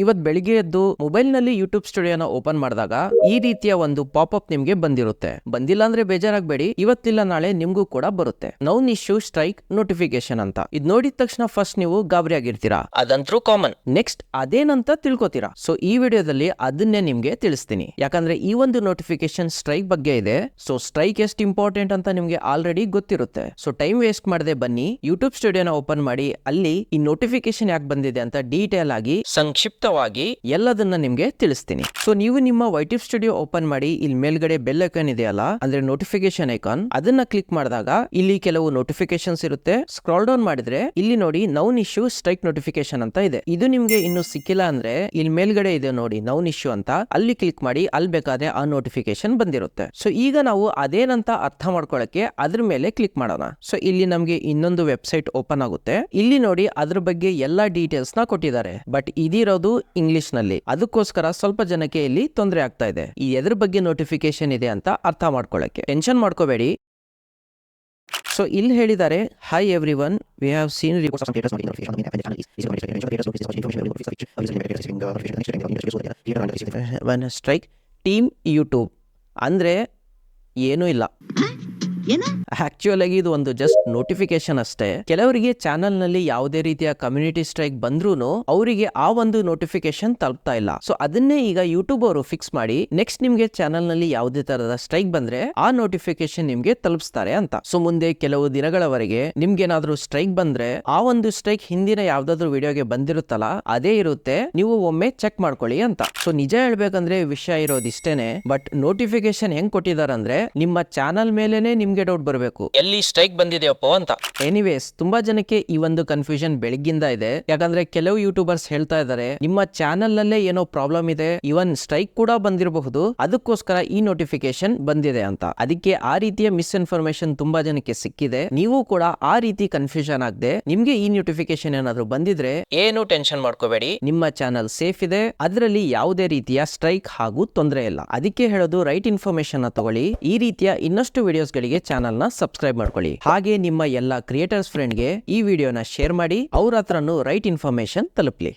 ಇವತ್ ಬೆಳಿಗ್ಗೆ ಎದ್ದು ಮೊಬೈಲ್ ನಲ್ಲಿ ಯೂಟ್ಯೂಬ್ ಸ್ಟುಡಿಯೋನ ಓಪನ್ ಮಾಡಿದಾಗ ಈ ರೀತಿಯ ಒಂದು ಪಾಪ್ಅಪ್ ನಿಮ್ಗೆ ಬಂದಿರುತ್ತೆ. ಬಂದಿಲ್ಲ ಅಂದ್ರೆ ಬೇಜಾರಾಗಬೇಡಿ, ಇವತ್ತಿಲ್ಲ ನಾಳೆ ನಿಮ್ಗೂ ಕೂಡ ಬರುತ್ತೆ. ನೌನ್ ಇಶ್ಯೂ ಸ್ಟ್ರೈಕ್ ನೋಟಿಫಿಕೇಶನ್ ಅಂತ. ಇದ್ ನೋಡಿದ ತಕ್ಷಣ ಫಸ್ಟ್ ನೀವು ಗಾಬರಿ ಆಗಿರ್ತೀರಾ, ಅದಂತರೂ ಕಾಮನ್. ನೆಕ್ಸ್ಟ್ ಅದೇನಂತ ತಿಳ್ಕೊತೀರಾ. ಸೊ ಈ ವಿಡಿಯೋದಲ್ಲಿ ಅದನ್ನೇ ನಿಮ್ಗೆ ತಿಳಿಸ್ತೀನಿ. ಯಾಕಂದ್ರೆ ಈ ಒಂದು ನೋಟಿಫಿಕೇಶನ್ ಸ್ಟ್ರೈಕ್ ಬಗ್ಗೆ ಇದೆ. ಸೊ ಸ್ಟ್ರೈಕ್ ಎಷ್ಟು ಇಂಪಾರ್ಟೆಂಟ್ ಅಂತ ನಿಮ್ಗೆ ಆಲ್ರೆಡಿ ಗೊತ್ತಿರುತ್ತೆ. ಸೊ ಟೈಮ್ ವೇಸ್ಟ್ ಮಾಡದೆ ಬನ್ನಿ, ಯೂಟ್ಯೂಬ್ ಸ್ಟುಡಿಯೋನ ಓಪನ್ ಮಾಡಿ, ಅಲ್ಲಿ ಈ ನೋಟಿಫಿಕೇಶನ್ ಯಾಕೆ ಬಂದಿದೆ ಅಂತ ಡೀಟೇಲ್ ಆಗಿ ಸಂಕ್ಷಿಪ್ತವಾಗಿ ಎಲ್ಲದನ್ನ ನಿಮ್ಗೆ ತಿಳಿಸ್ತೀನಿ. ಸೊ ನೀವು ನಿಮ್ಮ ಯೂಟ್ಯೂಬ್ ಸ್ಟುಡಿಯೋ ಓಪನ್ ಮಾಡಿ, ಇಲ್ಲಿ ಮೇಲ್ಗಡೆ ಬೆಲ್ ಐಕಾನ್ ಇದೆಯಲ್ಲ, ಅಂದ್ರೆ ನೋಟಿಫಿಕೇಶನ್ ಐಕಾನ್, ಅದನ್ನ ಕ್ಲಿಕ್ ಮಾಡಿದಾಗ ಇಲ್ಲಿ ಕೆಲವು ನೋಟಿಫಿಕೇಶನ್ಸ್ ಇರುತ್ತೆ. ಸ್ಕ್ರಾಲ್ ಡೌನ್ ಮಾಡಿದ್ರೆ ಇಲ್ಲಿ ನೋಡಿ ನೌನ್ ಇಶ್ಯೂ ಸ್ಟ್ರೈಕ್ ನೋಟಿಫಿಕೇಶನ್ ಅಂತ ಇದೆ. ಇದು ನಿಮ್ಗೆ ಇನ್ನು ಸಿಕ್ಕಿಲ್ಲ ಅಂದ್ರೆ ಇಲ್ಲಿ ಮೇಲ್ಗಡೆ ಇದೆ ನೋಡಿ ನೌನ್ ಇಶ್ಯೂ ಅಂತ, ಅಲ್ಲಿ ಕ್ಲಿಕ್ ಮಾಡಿ, ಅಲ್ಲಿ ಬೇಕಾದ್ರೆ ಆ ನೋಟಿಫಿಕೇಶನ್ ಬಂದಿರುತ್ತೆ. ಸೊ ಈಗ ನಾವು ಅದೇನಂತ ಅರ್ಥ ಮಾಡ್ಕೊಳ್ಳಕ್ಕೆ ಅದ್ರ ಮೇಲೆ ಕ್ಲಿಕ್ ಮಾಡೋಣ. ಸೊ ಇಲ್ಲಿ ನಮ್ಗೆ ಇನ್ನೊಂದು ವೆಬ್ಸೈಟ್ ಓಪನ್ ಆಗುತ್ತೆ. ಇಲ್ಲಿ ನೋಡಿ ಅದ್ರ ಬಗ್ಗೆ ಎಲ್ಲಾ ಡೀಟೇಲ್ಸ್ ನ ಕೊಟ್ಟಿದ್ದಾರೆ. ಬಟ್ ಇದಿರೋದು ಇಂಗ್ಲಿಷ್ ನಲ್ಲಿ, ಅದಕ್ಕೋಸ್ಕರ ಸ್ವಲ್ಪ ಜನಕ್ಕೆ ಇಲ್ಲಿ ತೊಂದರೆ ಆಗ್ತಾ ಇದೆ. ಈ ಎದ್ರ ಬಗ್ಗೆ ನೋಟಿಫಿಕೇಶನ್ ಇದೆ ಅಂತ ಅರ್ಥ ಮಾಡ್ಕೊಳ್ಳಕ್ಕೆ. ಟೆನ್ಷನ್ ಮಾಡ್ಕೋಬೇಡಿ. ಸೊ ಇಲ್ಲಿ ಹೇಳಿದ್ದಾರೆ, high every one, we have seen strike team YouTube ಅಂದ್ರೆ ಏನೂ ಇಲ್ಲ. ಆಕ್ಚುಯಲ್ ಆಗಿ ಇದು ಒಂದು ಜಸ್ಟ್ ನೋಟಿಫಿಕೇಶನ್ ಅಷ್ಟೇ. ಕೆಲವರಿಗೆ ಚಾನೆಲ್ ನಲ್ಲಿ ಯಾವುದೇ ರೀತಿಯ ಕಮ್ಯುನಿಟಿ ಸ್ಟ್ರೈಕ್ ಬಂದ್ರೂನು ಅವರಿಗೆ ಆ ಒಂದು ನೋಟಿಫಿಕೇಶನ್ ತಲುಪ್ತಾ ಇಲ್ಲ. ಸೊ ಅದನ್ನೇ ಈಗ ಯೂಟ್ಯೂಬ್ ಅವರು ಫಿಕ್ಸ್ ಮಾಡಿ, ನೆಕ್ಸ್ಟ್ ನಿಮ್ಗೆ ಚಾನೆಲ್ ನಲ್ಲಿ ಯಾವುದೇ ತರಹದ ಸ್ಟ್ರೈಕ್ ಬಂದ್ರೆ ಆ ನೋಟಿಫಿಕೇಶನ್ ನಿಮ್ಗೆ ತಲುಪಿಸ್ತಾರೆ ಅಂತ. ಸೊ ಮುಂದೆ ಕೆಲವು ದಿನಗಳವರೆಗೆ ನಿಮ್ಗೇನಾದ್ರೂ ಸ್ಟ್ರೈಕ್ ಬಂದ್ರೆ ಆ ಒಂದು ಸ್ಟ್ರೈಕ್ ಹಿಂದಿನ ಯಾವ್ದಾದ್ರು ವಿಡಿಯೋಗೆ ಬಂದಿರುತ್ತಲ್ಲ ಅದೇ ಇರುತ್ತೆ, ನೀವು ಒಮ್ಮೆ ಚೆಕ್ ಮಾಡ್ಕೊಳ್ಳಿ ಅಂತ. ಸೊ ನಿಜ ಹೇಳ್ಬೇಕಂದ್ರೆ ವಿಷಯ ಇರೋದಿಷ್ಟೇನೆ. ಬಟ್ ನೋಟಿಫಿಕೇಶನ್ ಹೆಂಗ್ ಕೊಟ್ಟಿದ್ದಾರೆ ಅಂದ್ರೆ ನಿಮ್ಮ ಚಾನಲ್ ಮೇಲೆನೆ ನಿಮ್ಗೆ ಡೌಟ್ ಬರಬೇಕು, ಎಲ್ಲಿ ಸ್ಟ್ರೈಕ್ ಬಂದಿದೆಯಪ್ಪ ಅಂತ. ಎನಿವೇಸ್, ತುಂಬಾ ಜನಕ್ಕೆ ಈ ಒಂದು ಕನ್ಫ್ಯೂಷನ್ ಬೆಳಗ್ಗಿಂದ ಇದೆ. ಯಾಕಂದ್ರೆ ಕೆಲವು ಯೂಟ್ಯೂಬರ್ಸ್ ಹೇಳ್ತಾ ಇದ್ದಾರೆ ನಿಮ್ಮ ಚಾನಲ್ ನಲ್ಲೇ ಏನೋ ಪ್ರಾಬ್ಲಮ್ ಇದೆ, ಇವನ್ ಸ್ಟ್ರೈಕ್ ಕೂಡ ಬಂದಿರಬಹುದು, ಅದಕ್ಕೋಸ್ಕರ ಈ ನೋಟಿಫಿಕೇಶನ್ ಬಂದಿದೆ ಅಂತ. ಅದಕ್ಕೆ ಆ ರೀತಿಯ ಮಿಸ್ಇನ್ಫಾರ್ಮೇಶನ್ ತುಂಬಾ ಜನಕ್ಕೆ ಸಿಕ್ಕಿದೆ. ನೀವು ಕೂಡ ಆ ರೀತಿ ಕನ್ಫ್ಯೂಷನ್ ಆಗದೆ ನಿಮ್ಗೆ ಈ ನೋಟಿಫಿಕೇಶನ್ ಏನಾದ್ರು ಬಂದಿದ್ರೆ ಏನು ಟೆನ್ಷನ್ ಮಾಡ್ಕೋಬೇಡಿ, ನಿಮ್ಮ ಚಾನಲ್ ಸೇಫ್ ಇದೆ, ಅದರಲ್ಲಿ ಯಾವುದೇ ರೀತಿಯ ಸ್ಟ್ರೈಕ್ ಹಾಗೂ ತೊಂದರೆ ಇಲ್ಲ. ಅದಕ್ಕೆ ಹೇಳೋದು, ರೈಟ್ ಇನ್ಫಾರ್ಮೇಶನ್ ತಗೊಳ್ಳಿ. ಈ ರೀತಿಯ ಇನ್ನಷ್ಟು ವಿಡಿಯೋಸ್ ಗಳಿಗೆ ಚಾನಲ್ ನ ಸಬ್ಸ್ಕ್ರೈಬ್ ಮಾಡ್ಕೊಳ್ಳಿ. ಹಾಗೆ ನಿಮ್ಮ ಎಲ್ಲಾ ಕ್ರಿಯೇಟರ್ಸ್ ಫ್ರೆಂಡ್ ಗೆ ಈ ವಿಡಿಯೋನ ಶೇರ್ ಮಾಡಿ, ಅವ್ರ ಹತ್ರನೂ ರೈಟ್ ಇನ್ಫಾರ್ಮೇಶನ್ ತಲುಪಲಿ.